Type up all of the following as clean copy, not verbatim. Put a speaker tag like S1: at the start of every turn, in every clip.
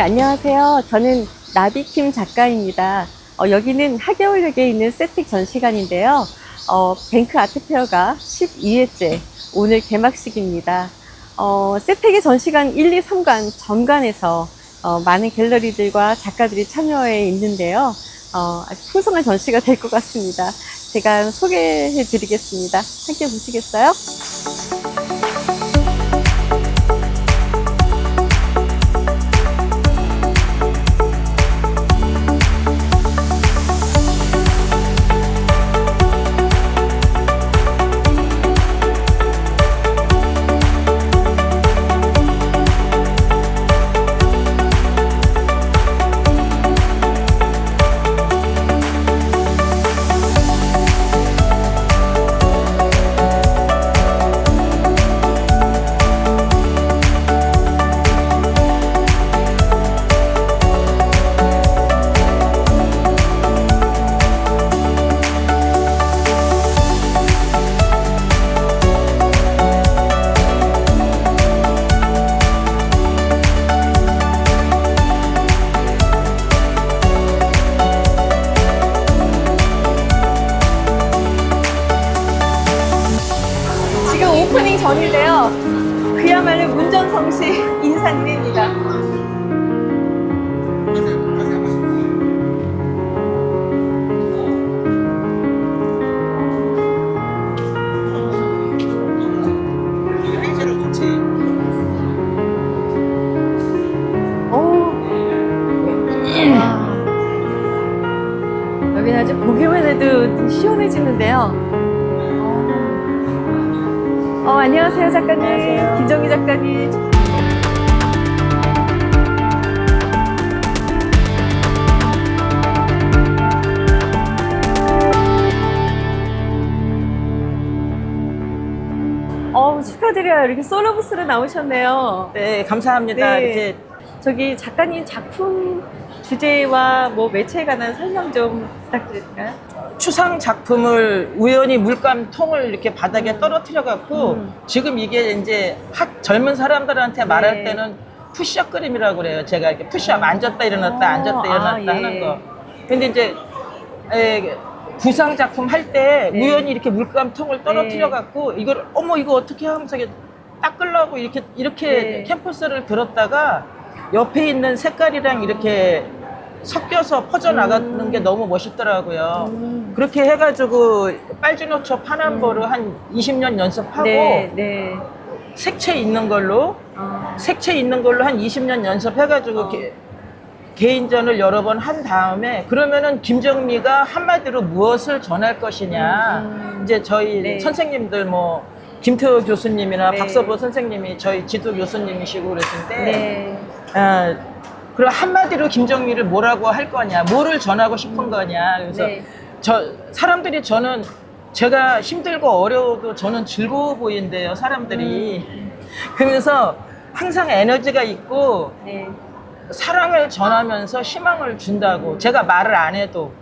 S1: 안녕하세요. 저는 나비킴 작가입니다. 여기는 하계울역에 있는 세택 전시관인데요. 뱅크 아트페어가 12회째 오늘 개막식입니다. 세택의 전시관 1, 2, 3관 전관에서 많은 갤러리들과 작가들이 참여해 있는데요. 아주 풍성한 전시가 될 것 같습니다. 제가 소개해 드리겠습니다. 함께 보시겠어요? 오프닝 전인데요. 그야말로 문전성시 인산인해입니다. 여기는 아주 보기만 해도 시원해지는데요. 안녕하세요, 작가님. 안녕하세요. 김정희 작가님. 축하드려요. 이렇게 솔로부스로 나오셨네요.
S2: 네, 감사합니다.
S1: 네.
S2: 이렇게
S1: 저기 작가님 작품 주제와 뭐 매체에 관한 설명 좀 부탁드릴까요?
S2: 추상 작품을 우연히 물감통을 이렇게 바닥에 떨어뜨려 갖고 지금 이게 이제 젊은 사람들한테 말할 때는 푸시업 그림이라고 그래요. 제가 이렇게 푸시업 앉았다 일어났다 앉았다 일어났다 하는 거. 근데 이제 구상 작품 할 때 우연히 이렇게 물감통을 떨어뜨려 갖고 이걸 이거 어떻게 하면서 닦으려고 이렇게 캠퍼스를 들었다가 옆에 있는 색깔이랑 이렇게 섞여서 퍼져나가는 게 너무 멋있더라고요. 그렇게 해가지고 빨주노초 파남보를 한 20년 연습하고 색채 있는 걸로 한 20년 연습해가지고 개인전을 여러 번 한 다음에 그러면은 김정미가 한마디로 무엇을 전할 것이냐. 이제 저희 선생님들 뭐 김태호 교수님이나 박서보 선생님이 저희 지도 교수님이시고 그러신데 그럼 한마디로 김정미를 뭐라고 할 거냐, 뭐를 전하고 싶은 거냐. 그래서 사람들이 제가 힘들고 어려워도 저는 즐거워 보인대요, 사람들이. 그러면서 항상 에너지가 있고 사랑을 전하면서 희망을 준다고. 제가 말을 안 해도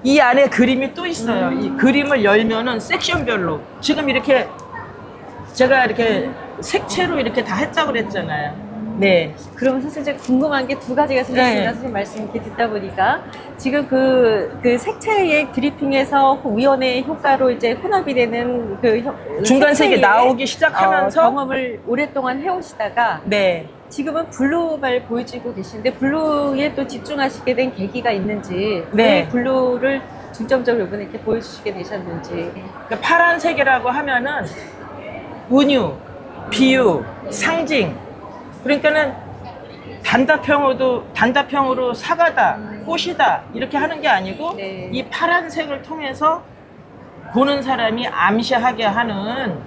S2: 이 안에 그림이 또 있어요. 이 그림을 열면은 섹션별로 지금 이렇게 제가 이렇게 색채로 이렇게 다 했다고 그랬잖아요. 네.
S1: 그럼 사실 제가 궁금한 게 두 가지가 생겼습니다. 선생님 말씀 이렇게 듣다 보니까 지금 그 색채의 드리핑에서 우연의 효과로 이제 혼합이 되는
S2: 중간색이 나오기 시작하면서
S1: 경험을 오랫동안 해오시다가 지금은 블루를 보여주고 계신데 블루에 또 집중하시게 된 계기가 있는지 왜 블루를 중점적으로 이번에 이렇게 보여주시게 되셨는지.
S2: 그러니까 파란색이라고 하면은 은유, 비유, 상징. 그러니까는 단답형으로 사과다, 꽃이다 이렇게 하는 게 아니고 이 파란색을 통해서 보는 사람이 암시하게 하는.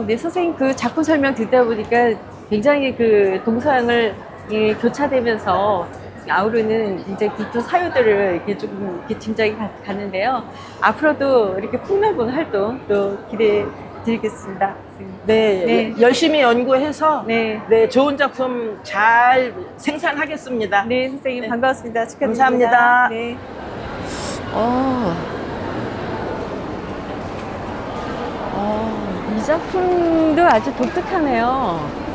S1: 네, 선생님 그 작품 설명 듣다 보니까 굉장히 그 동서양을 교차되면서 아우르는 이제 깊은 사유들을 이렇게 조금 이렇게 짐작이 가는데요. 앞으로도 이렇게 폭넓은 활동 또 기대해 드리겠습니다.
S2: 열심히 연구해서 좋은 작품 잘 생산하겠습니다.
S1: 네, 선생님 반갑습니다. 축하드립니다.
S2: 감사합니다.
S1: 이 작품도 아주 독특하네요.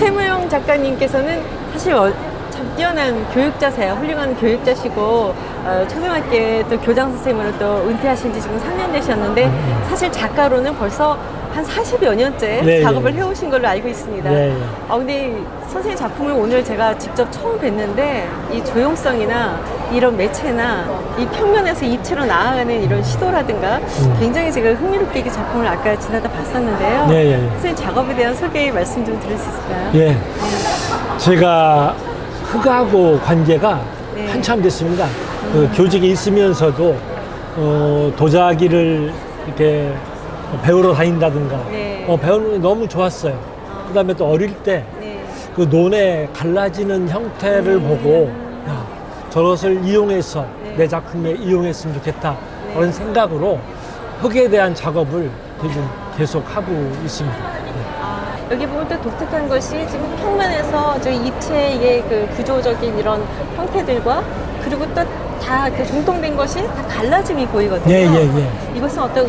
S1: 최무영 작가님께서는 사실 참 뛰어난 교육자세요. 훌륭한 교육자시고 초등학교 또 교장 선생님으로 또 은퇴하신 지 지금 3년 되셨는데 사실 작가로는 벌써 한 40여 년째
S3: 네,
S1: 작업을
S3: 네.
S1: 해오신 걸로 알고 있습니다.
S3: 네, 네.
S1: 근데 선생님 작품을 오늘 제가 직접 처음 뵀는데 이 조용성이나 이런 매체나 이 평면에서 입체로 나아가는 이런 시도라든가 굉장히 제가 흥미롭게 이 작품을 아까 지나다 봤었는데요.
S3: 네, 네, 네.
S1: 선생님 작업에 대한 소개 말씀 좀 드릴 수 있을까요?
S3: 예. 제가 흙하고 관계가
S1: 네.
S3: 한참 됐습니다. 그 교직에 있으면서도 도자기를 이렇게 배우러 다닌다든가
S1: 네.
S3: 배우는 게 너무 좋았어요. 그다음에 또 어릴 때 그
S1: 네.
S3: 논에 갈라지는 형태를 보고 야, 저것을 이용해서
S1: 네.
S3: 내 작품에 이용했으면 좋겠다
S1: 네.
S3: 그런 생각으로 흙에 대한 작업을 요즘 계속 하고 있습니다.
S1: 여기 보면 또 독특한 것이 지금 평면에서 저 입체의 그 구조적인 이런 형태들과 그리고 또 다 그 공통된 것이 다 갈라짐이 보이거든요.
S3: 예, 예, 예.
S1: 이것은 어떤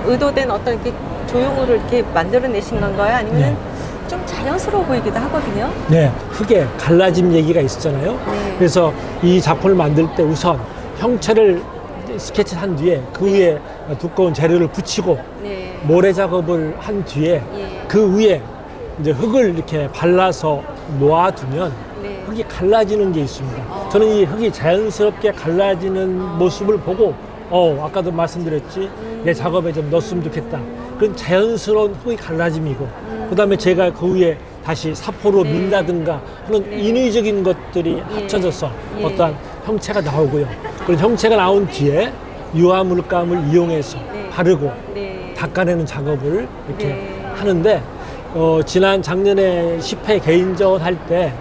S1: 의도된 어떤 이렇게 조형으로 이렇게 만들어내신 건가요? 아니면
S3: 네.
S1: 좀 자연스러워 보이기도 하거든요.
S3: 네, 흙에 갈라짐 얘기가 있었잖아요.
S1: 네.
S3: 그래서 이 작품을 만들 때 우선 형체를 스케치한 뒤에 그 위에 두꺼운 재료를 붙이고
S1: 네.
S3: 모래 작업을 한 뒤에
S1: 예.
S3: 그 위에 이제 흙을 이렇게 발라서 놓아두면
S1: 네.
S3: 흙이 갈라지는 게 있습니다. 저는 이 흙이 자연스럽게 갈라지는 모습을 보고 아까도 말씀드렸지 내 작업에 좀 넣었으면 좋겠다. 그런 자연스러운 흙의 갈라짐이고 그 다음에 제가 그 위에 다시 사포로
S1: 네.
S3: 민다든가 하는
S1: 네.
S3: 인위적인 것들이
S1: 예.
S3: 합쳐져서
S1: 예.
S3: 어떠한 형체가 나오고요. 그런 형체가 나온 뒤에 유화 물감을 이용해서
S1: 네.
S3: 바르고
S1: 네.
S3: 닦아내는 작업을 이렇게
S1: 네.
S3: 하는데 지난 작년에 10회 개인전 할 때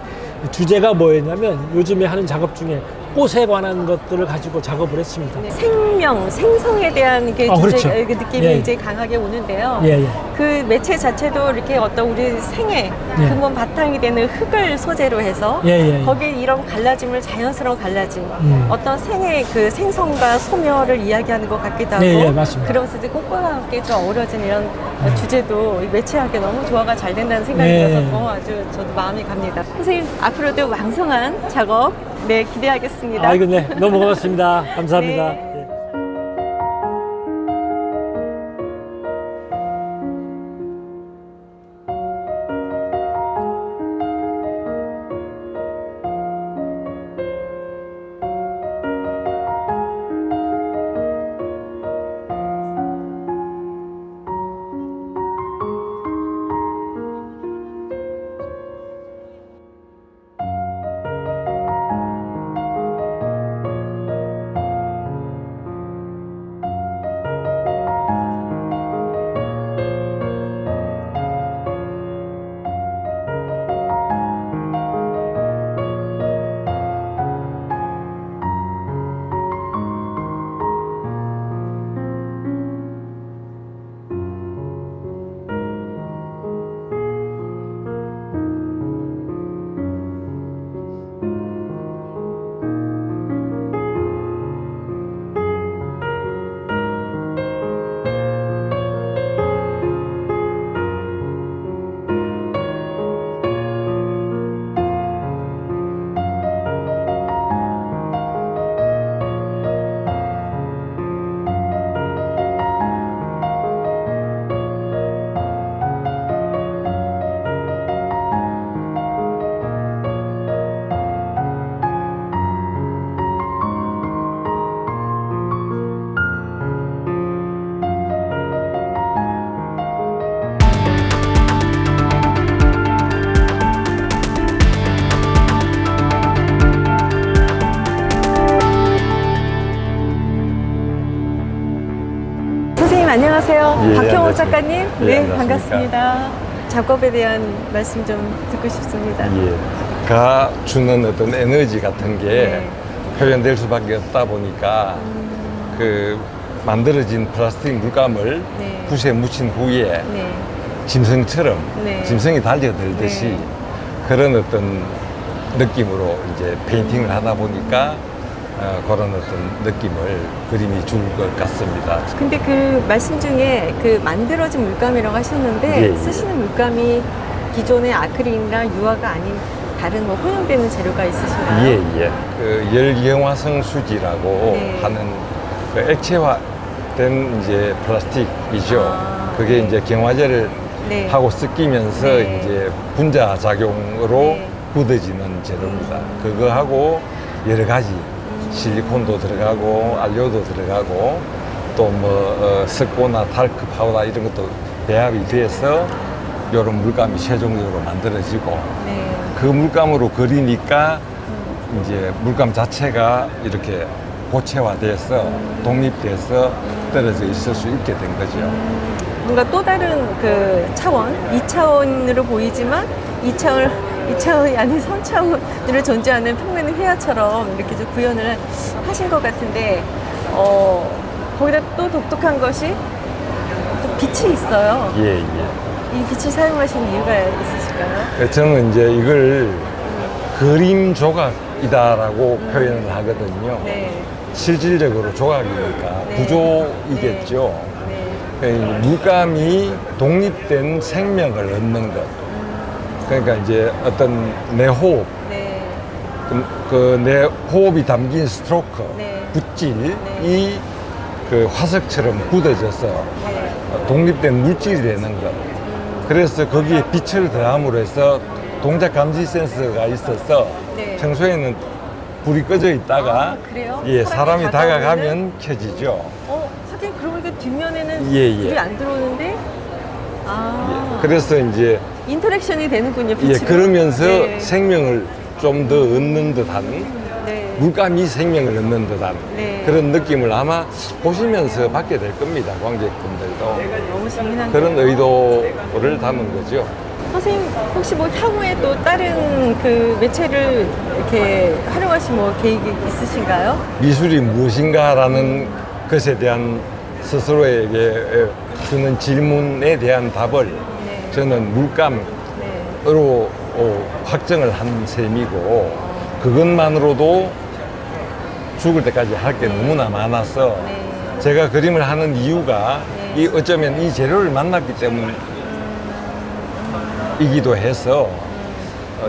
S3: 주제가 뭐였냐면 요즘에 하는 작업 중에 꽃에 관한 것들을 가지고 작업을 했습니다.
S1: 네. 생명, 생성에 대한 그
S3: 그렇죠.
S1: 그 느낌이
S3: 예.
S1: 이제 강하게 오는데요.
S3: 예, 예.
S1: 그 매체 자체도 이렇게 어떤 우리 생애
S3: 예.
S1: 근본 바탕이 되는 흙을 소재로 해서
S3: 예, 예, 예.
S1: 거기에 이런 갈라짐을 자연스러운 갈라짐, 어떤 생애 그 생성과 소멸을 이야기하는 것 같기도 하고,
S3: 예, 예, 맞습니다.
S1: 그러면서 이제 꽃과 함께 좀 어우러진 이런 주제도 이 매체하게 너무 조화가 잘 된다는 생각이
S3: 예.
S1: 들어서 아주 저도 마음이 갑니다. 선생님 앞으로도 왕성한 작업 기대하겠습니다.
S3: 아이고, 네. 너무 고맙습니다. 감사합니다.
S1: 네.
S3: 예.
S1: 안녕하세요.
S4: 예,
S1: 박형옥
S4: 안녕하십니까.
S1: 작가님.
S4: 예,
S1: 네,
S4: 안녕하십니까.
S1: 반갑습니다. 작업에 대한 말씀 좀 듣고 싶습니다.
S4: 예. 가 주는 어떤 에너지 같은 게
S1: 네.
S4: 표현될 수밖에 없다 보니까 그 만들어진 플라스틱 물감을
S1: 네.
S4: 붓에 묻힌 후에
S1: 네.
S4: 짐승처럼
S1: 네.
S4: 짐승이 달려들듯이
S1: 네.
S4: 그런 어떤 느낌으로 이제 페인팅을 하다 보니까 그런 어떤 느낌을 그림이 줄 것 같습니다.
S1: 근데 그 말씀 중에 그 만들어진 물감이라고 하셨는데
S4: 예, 예.
S1: 쓰시는 물감이 기존의 아크릴이나 유화가 아닌 다른 뭐 혼용되는 재료가 있으신가요?
S4: 예. 그 열경화성 수지라고
S1: 네.
S4: 하는 그 액체화된 이제 플라스틱이죠.
S1: 아,
S4: 그게
S1: 네.
S4: 이제 경화제를
S1: 네.
S4: 하고 섞이면서
S1: 네.
S4: 이제 분자 작용으로
S1: 네.
S4: 굳어지는 재료입니다. 그거하고 여러 가지 실리콘도 들어가고 알료도 들어가고 또 뭐 석고나 탈크 파우더 이런 것도 배합이 돼서 이런 물감이 최종적으로 만들어지고
S1: 네.
S4: 그 물감으로 그리니까 이제 물감 자체가 이렇게 고체화돼서 독립돼서 떨어져 있을 수 있게 된 거죠.
S1: 뭔가 또 다른 그 차원, 2차원으로 보이지만 2차원이 아닌 3차원으로 존재하는 평면의 회화처럼 이렇게 좀 구현을 하신 것 같은데, 거기다 또 독특한 것이 또 빛이 있어요.
S4: 예.
S1: 이 빛을 사용하신 이유가 있으실까요?
S4: 저는 이제 이걸 그림 조각이다라고 표현을 하거든요.
S1: 네.
S4: 실질적으로 조각이니까
S1: 네.
S4: 구조이겠죠.
S1: 네.
S4: 물감이 독립된 생명을 얻는 것. 그러니까 이제 어떤 내 호흡,
S1: 네.
S4: 그 내 호흡이 담긴 스트로크,
S1: 네.
S4: 붓질이 그 화석처럼 굳어져서
S1: 네.
S4: 독립된 물질이 되는 것. 그래서 거기에 빛을 더함으로 해서 동작 감지 센서가 있어서
S1: 네.
S4: 평소에는 불이 꺼져 있다가
S1: 아, 그래요?
S4: 예,
S1: 사람이
S4: 사람이 다가가면 켜지죠.
S1: 하긴 그러고 보니까 뒷면에는
S4: 예.
S1: 불이 안 들어오는데,
S4: 그래서 이제
S1: 인터랙션이 되는군요,
S4: 예,
S1: 빛으로.
S4: 그러면서
S1: 네.
S4: 생명을 좀 더 얻는 듯한
S1: 네.
S4: 물감이 생명을 얻는 듯한
S1: 네.
S4: 그런 느낌을 아마 보시면서 받게 될 겁니다. 관객분들도
S1: 너무 재미난
S4: 그런 의도를 담은 거죠.
S1: 선생님 혹시 뭐 향후에 또 다른 그 매체를 이렇게 활용하실 뭐 계획이 있으신가요?
S4: 미술이 무엇인가라는 것에 대한 스스로에게 주는 질문에 대한 답을
S1: 네.
S4: 저는 물감으로
S1: 네.
S4: 확정을 한 셈이고 그것만으로도 죽을 때까지 할 게 너무나 많아서
S1: 네.
S4: 제가 그림을 하는 이유가
S1: 네.
S4: 이 어쩌면 이 재료를 만났기 때문이기도 해서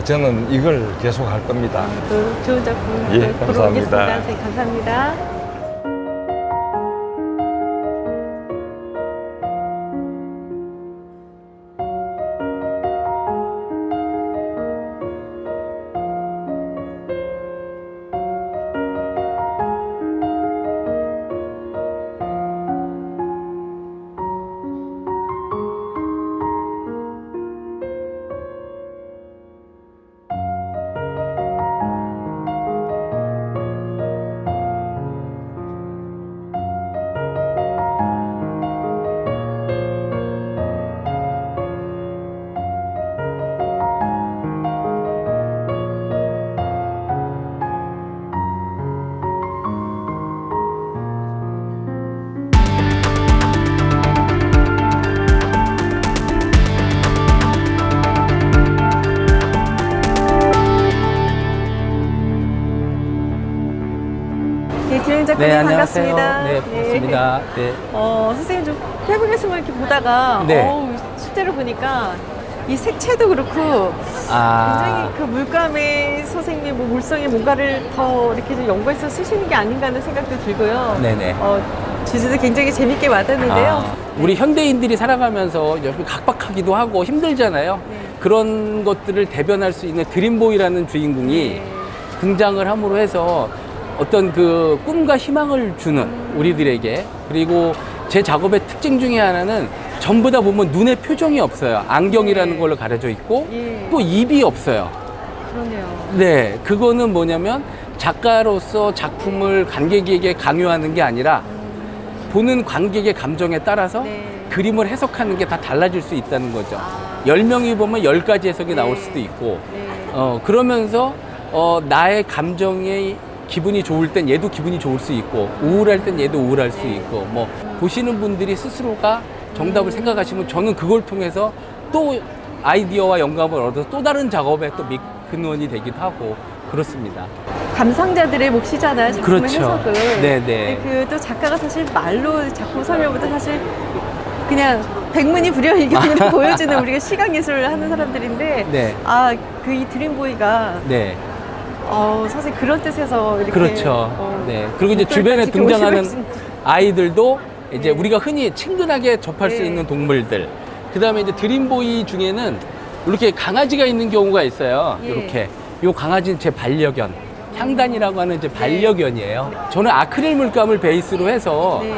S4: 저는 이걸 계속 할 겁니다.
S1: 또 좋은 작품
S4: 예,
S1: 보러
S4: 감사합니다.
S1: 오겠습니다. 선생님 감사합니다. 김영 작가님
S5: 안녕하세요.
S1: 반갑습니다.
S5: 네, 반갑습니다. 네.
S1: 선생님 좀 페북에서만 이렇게 보다가
S5: 네.
S1: 실제로 보니까 이 색채도 그렇고 굉장히 그 물감의 선생님이 뭐 물성의 뭔가를 더 이렇게 좀 연구해서 쓰시는 게 아닌가 하는 생각도 들고요.
S5: 네네.
S1: 주제도 굉장히 재밌게 와닿는데요.
S5: 우리 현대인들이 살아가면서 요즘 각박하기도 하고 힘들잖아요.
S1: 네.
S5: 그런 것들을 대변할 수 있는 드림보이라는 주인공이
S1: 네.
S5: 등장을 함으로 해서 어떤 그 꿈과 희망을 주는 우리들에게, 그리고 제 작업의 특징 중에 하나는 전부 다 보면 눈에 표정이 없어요. 안경이라는
S1: 네.
S5: 걸로 가려져 있고
S1: 예.
S5: 또 입이 없어요.
S1: 그러네요.
S5: 네, 그거는 뭐냐면 작가로서 작품을 관객에게 강요하는 게 아니라 보는 관객의 감정에 따라서
S1: 네.
S5: 그림을 해석하는 게 다 달라질 수 있다는 거죠.
S1: 아.
S5: 10명이 보면 10가지 해석이
S1: 네.
S5: 나올 수도 있고,
S1: 네.
S5: 그러면서 나의 감정이 기분이 좋을 땐 얘도 기분이 좋을 수 있고, 우울할 땐 얘도 우울할 수 있고, 뭐 보시는 분들이 스스로가 정답을 생각하시면 저는 그걸 통해서 또 아이디어와 영감을 얻어서 또 다른 작업에 또 근원이 되기도 하고 그렇습니다.
S1: 감상자들의 몫이잖아요. 작품의
S5: 그렇죠.
S1: 해석을.
S5: 네네.
S1: 그 또 작가가 사실 말로 작품 설명보다 사실 그냥 백문이 불여일견으로 보여주는 우리가 시각 예술을 하는 사람들인데
S5: 네.
S1: 그 이 드림보이가
S5: 네.
S1: 사실 그런 뜻에서 이렇게
S5: 그렇죠. 네. 그리고 이제 주변에
S1: 목소리까지
S5: 등장하는
S1: 오시면
S5: 아이들도 이제
S1: 네.
S5: 우리가 흔히 친근하게 접할 수
S1: 네.
S5: 있는 동물들. 그 다음에 이제 드림보이 중에는 이렇게 강아지가 있는 경우가 있어요.
S1: 예.
S5: 이렇게. 요 강아지는 제 반려견. 향단이라고 하는 제 반려견이에요. 저는 아크릴 물감을 베이스로 해서
S1: 네.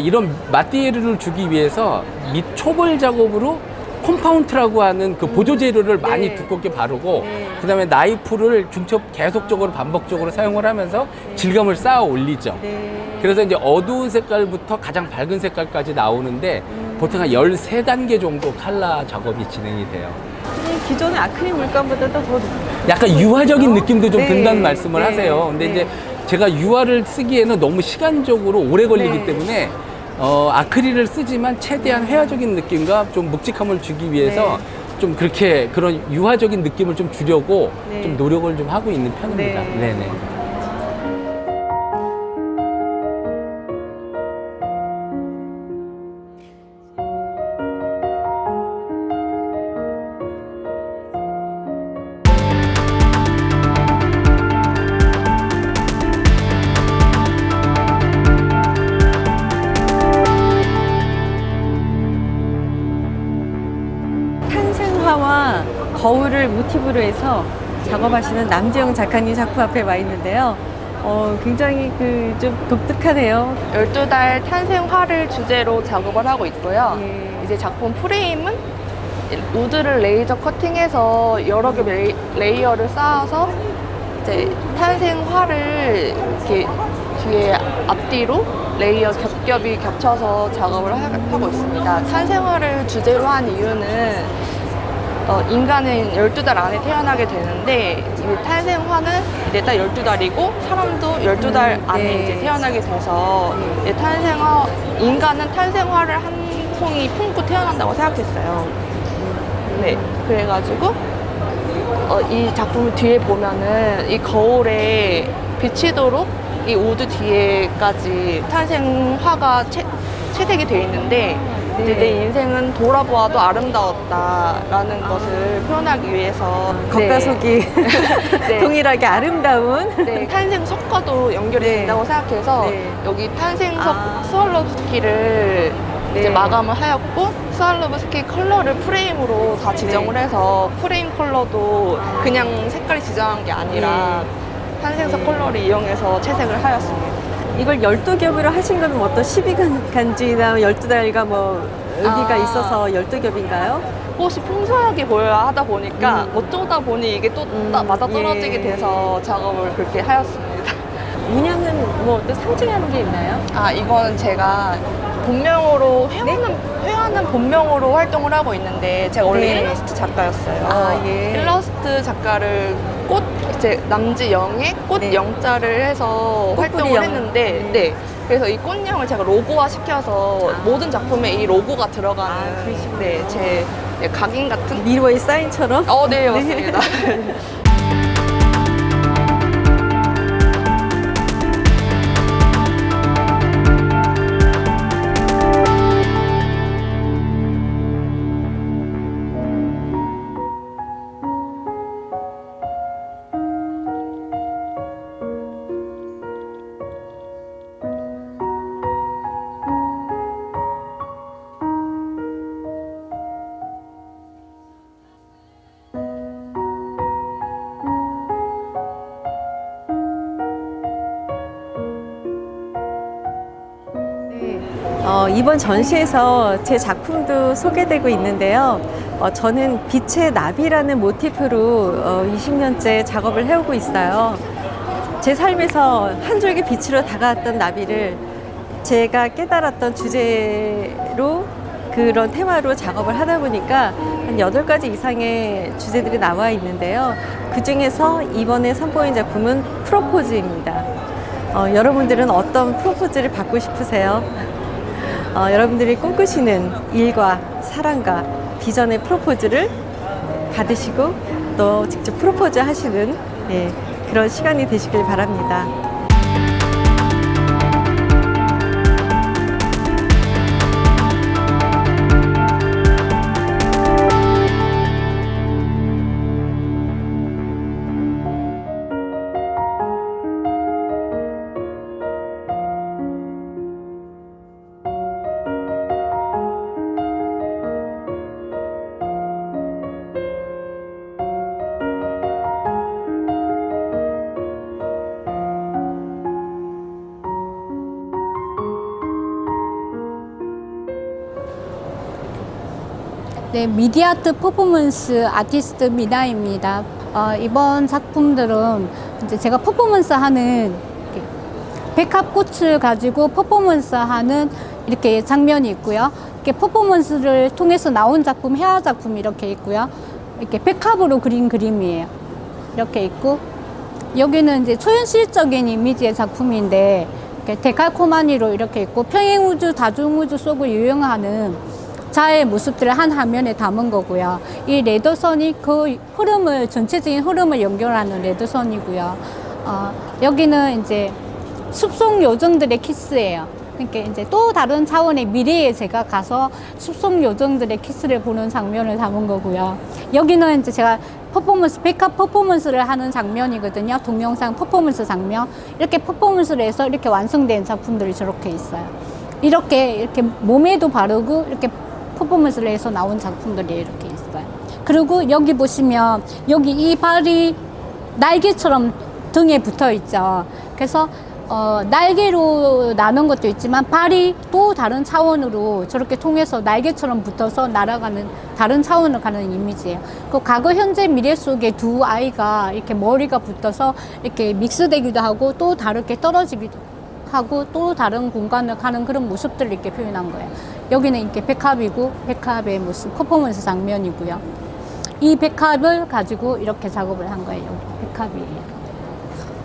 S5: 이런 마띠에르를 주기 위해서 밑 초벌 작업으로 콤파운트라고 하는 그 보조 재료를 많이
S1: 네.
S5: 두껍게 바르고
S1: 네.
S5: 그다음에 나이프를 중첩 계속적으로 반복적으로 사용을 하면서 질감을 쌓아 올리죠.
S1: 네.
S5: 그래서 이제 어두운 색깔부터 가장 밝은 색깔까지 나오는데 보통 한 13단계 정도 칼라 작업이 진행이 돼요.
S1: 이 기존의 아크릴 물감보다 더
S5: 약간 유화적인 느낌도 좀
S1: 네.
S5: 든다는 말씀을
S1: 네.
S5: 하세요. 근데
S1: 네.
S5: 이제 제가 유화를 쓰기에는 너무 시간적으로 오래 걸리기
S1: 네.
S5: 때문에 아크릴을 쓰지만 최대한 회화적인 느낌과 좀 묵직함을 주기 위해서 좀 그렇게 그런 유화적인 느낌을 좀 주려고
S1: 네.
S5: 좀 노력을 좀 하고 있는 편입니다.
S1: 네.
S5: 네네.
S1: 탄생화와 거울을 모티브로 해서 작업하시는 남재영 작가님 작품 앞에 와 있는데요. 굉장히 좀 독특하네요.
S6: 12달 탄생화를 주제로 작업을 하고 있고요.
S1: 예.
S6: 이제 작품 프레임은 우드를 레이저 커팅해서 여러 개 레이어를 쌓아서 이제 탄생화를 이렇게 뒤에 앞뒤로 레이어 겹겹이 겹쳐서 작업을 하고 있습니다. 탄생화를 주제로 한 이유는 인간은 12달 안에 태어나게 되는데 이 탄생화는 이제 딱 12달이고 사람도 12달 안에
S1: 네.
S6: 이제 태어나게 돼서 이제 인간은 탄생화를 한 송이 품고 태어난다고 생각했어요. 네, 그래가지고 이 작품 뒤에 보면은 이 거울에 비치도록 이 우드 뒤에까지 탄생화가 채색이 되어 있는데 이제 내 인생은 돌아보아도 아름다웠다라는 것을 표현하기 위해서
S1: 겉바속이
S6: 네.
S1: 동일하게 아름다운
S6: 네, 탄생석과도 연결이
S1: 네.
S6: 된다고 생각해서
S1: 네.
S6: 여기 탄생석
S1: 아.
S6: 스왈로브스키를
S1: 네.
S6: 이제 마감을 하였고 스왈로브스키 컬러를 프레임으로 다 지정을
S1: 네.
S6: 해서 프레임 컬러도 그냥 색깔이 지정한 게 아니라 탄생석
S1: 네.
S6: 컬러를 이용해서 채색을 하였습니다.
S1: 이걸 12겹으로 하신 건 어떤 12간지나 12달과 뭐 의미가
S6: 아.
S1: 있어서 12겹인가요?
S6: 혹시 풍성하게 보여야 하다 보니까 어쩌다 보니 이게 또 맞아 떨어지게
S1: 예.
S6: 돼서 작업을 그렇게 하였습니다.
S1: 문양은 뭐 어떤 상징하는 게 있나요?
S6: 이건 제가 본명으로 회화는 본명으로 활동을 하고 있는데 제가 원래
S1: 네.
S6: 일러스트 작가였어요.
S1: 예.
S6: 일러스트 작가를 이제 남지영의 꽃
S1: 네.
S6: 영자를 해서
S1: 꽃뿌리
S6: 활동을
S1: 영.
S6: 했는데 네. 그래서 이 꽃영을 제가 로고화 시켜서 모든 작품에 이 로고가 들어가는
S1: 그러시구나.
S6: 네, 제 각인 같은
S1: 미로의 사인처럼?
S6: 네, 맞습니다.
S1: 이번 전시에서 제 작품도 소개되고 있는데요. 저는 빛의 나비라는 모티프로 20년째 작업을 해오고 있어요. 제 삶에서 한 줄기 빛으로 다가왔던 나비를 제가 깨달았던 주제로 그런 테마로 작업을 하다 보니까 한 8가지 이상의 주제들이 나와 있는데요. 그 중에서 이번에 선보인 작품은 프로포즈입니다. 여러분들은 어떤 프로포즈를 받고 싶으세요? 여러분들이 꿈꾸시는 일과 사랑과 비전의 프로포즈를 받으시고 또 직접 프로포즈 하시는 그런 시간이 되시길 바랍니다.
S7: 네, 미디어아트 퍼포먼스 아티스트 미나입니다. 이번 작품들은 이제 제가 퍼포먼스 하는 백합꽃을 가지고 퍼포먼스 하는 이렇게 장면이 있고요. 이렇게 퍼포먼스를 통해서 나온 작품, 회화 작품 이렇게 있고요. 이렇게 백합으로 그린 그림이에요. 이렇게 있고, 여기는 이제 초현실적인 이미지의 작품인데, 이렇게 데칼코마니로 이렇게 있고, 평행우주, 다중우주 속을 유영하는 자의 모습들을 한 화면에 담은 거고요. 이 레더선이 그 흐름을, 전체적인 흐름을 연결하는 레더선이고요. 여기는 이제 숲속 요정들의 키스예요. 그러니까 이제 또 다른 차원의 미래에 제가 가서 숲속 요정들의 키스를 보는 장면을 담은 거고요. 여기는 이제 제가 퍼포먼스, 백합 퍼포먼스를 하는 장면이거든요. 동영상 퍼포먼스 장면. 이렇게 퍼포먼스를 해서 이렇게 완성된 작품들이 저렇게 있어요. 이렇게 몸에도 바르고 이렇게 퍼포먼스를 해서 나온 작품들이 이렇게 있어요. 그리고 여기 보시면 여기 이 발이 날개처럼 등에 붙어 있죠. 그래서 날개로 나눈 것도 있지만 발이 또 다른 차원으로 저렇게 통해서 날개처럼 붙어서 날아가는 다른 차원으로 가는 이미지예요. 그 과거, 현재, 미래 속에 두 아이가 이렇게 머리가 붙어서 이렇게 믹스되기도 하고 또 다르게 떨어지기도 하고 또 다른 공간을 가는 그런 모습들을 이렇게 표현한 거예요. 여기는 이렇게 백합이고 백합의 모습, 퍼포먼스 장면이고요. 이 백합을 가지고 이렇게 작업을 한 거예요. 여기 백합이에요.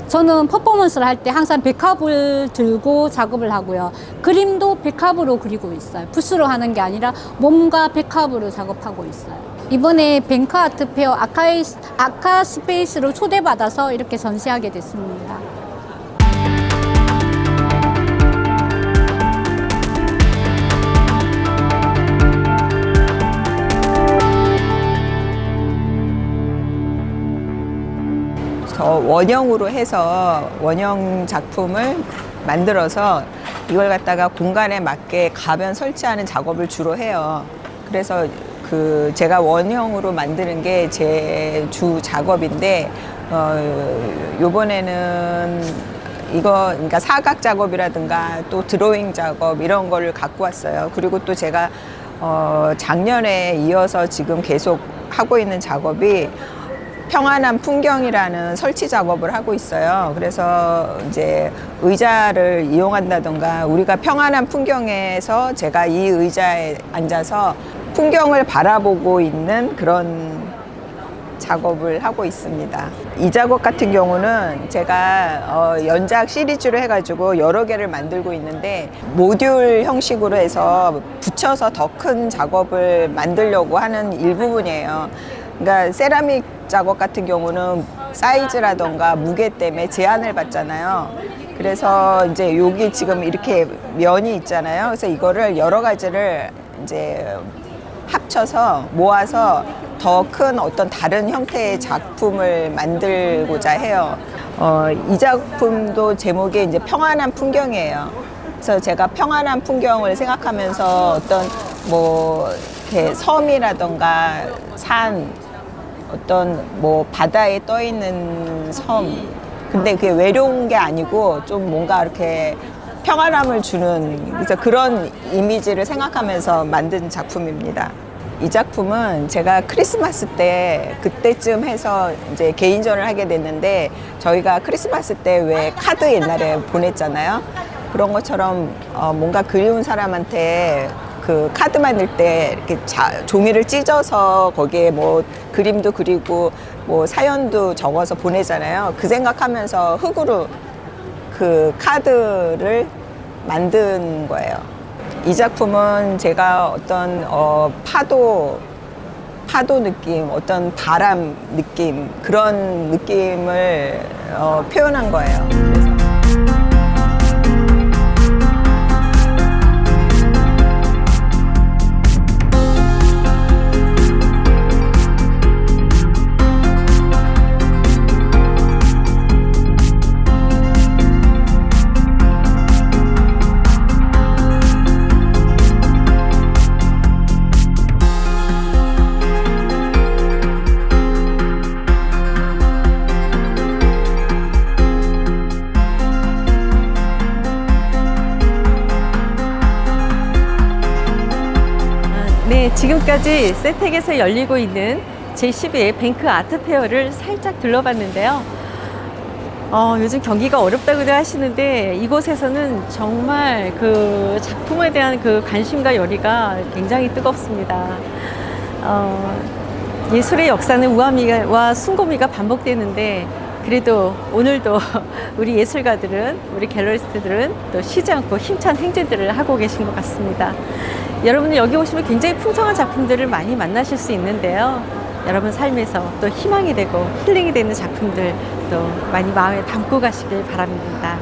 S7: 저는 퍼포먼스를 할 때 항상 백합을 들고 작업을 하고요. 그림도 백합으로 그리고 있어요. 붓으로 하는 게 아니라 몸과 백합으로 작업하고 있어요. 이번에 뱅크 아트 페어 아카 스페이스로 초대받아서 이렇게 전시하게 됐습니다.
S8: 원형으로 해서 원형 작품을 만들어서 이걸 갖다가 공간에 맞게 가변 설치하는 작업을 주로 해요. 그래서 제가 원형으로 만드는 게 제 주 작업인데, 요번에는 그러니까 사각 작업이라든가 또 드로잉 작업 이런 거를 갖고 왔어요. 그리고 또 제가 작년에 이어서 지금 계속 하고 있는 작업이 평안한 풍경이라는 설치 작업을 하고 있어요. 그래서 이제 의자를 이용한다던가 우리가 평안한 풍경에서 제가 이 의자에 앉아서 풍경을 바라보고 있는 그런 작업을 하고 있습니다. 이 작업 같은 경우는 제가 연작 시리즈로 해가지고 여러 개를 만들고 있는데 모듈 형식으로 해서 붙여서 더 큰 작업을 만들려고 하는 일부분이에요. 그러니까 세라믹 작업 같은 경우는 사이즈라던가 무게 때문에 제한을 받잖아요. 그래서 이제 여기 지금 이렇게 면이 있잖아요. 그래서 이거를 여러 가지를 이제 합쳐서 모아서 더 큰 어떤 다른 형태의 작품을 만들고자 해요. 이 작품도 제목이 이제 평안한 풍경이에요. 그래서 제가 평안한 풍경을 생각하면서 어떤 이렇게 섬이라던가 산, 어떤 바다에 떠 있는 섬. 근데 그게 외로운 게 아니고 좀 뭔가 이렇게 평안함을 주는 그래서 그런 이미지를 생각하면서 만든 작품입니다. 이 작품은 제가 크리스마스 때 그때쯤 해서 이제 개인전을 하게 됐는데 저희가 크리스마스 때 왜 카드 옛날에 보냈잖아요. 그런 것처럼 뭔가 그리운 사람한테 그 카드 만들 때 이렇게 종이를 찢어서 거기에 그림도 그리고 사연도 적어서 보내잖아요. 그 생각하면서 흙으로 그 카드를 만든 거예요. 이 작품은 제가 어떤 파도 느낌, 어떤 바람 느낌, 그런 느낌을 표현한 거예요. 그래서
S1: 네, 지금까지 세텍에서 열리고 있는 제12회 뱅크 아트 페어를 살짝 둘러봤는데요. 요즘 경기가 어렵다고들 하시는데 이곳에서는 정말 그 작품에 대한 그 관심과 열의가 굉장히 뜨겁습니다. 예술의 역사는 우아미와 숭고미가 반복되는데 그래도 오늘도 우리 예술가들은, 우리 갤러리스트들은 또 쉬지 않고 힘찬 행진들을 하고 계신 것 같습니다. 여러분은 여기 오시면 굉장히 풍성한 작품들을 많이 만나실 수 있는데요. 여러분 삶에서 또 희망이 되고 힐링이 되는 작품들 또 많이 마음에 담고 가시길 바랍니다.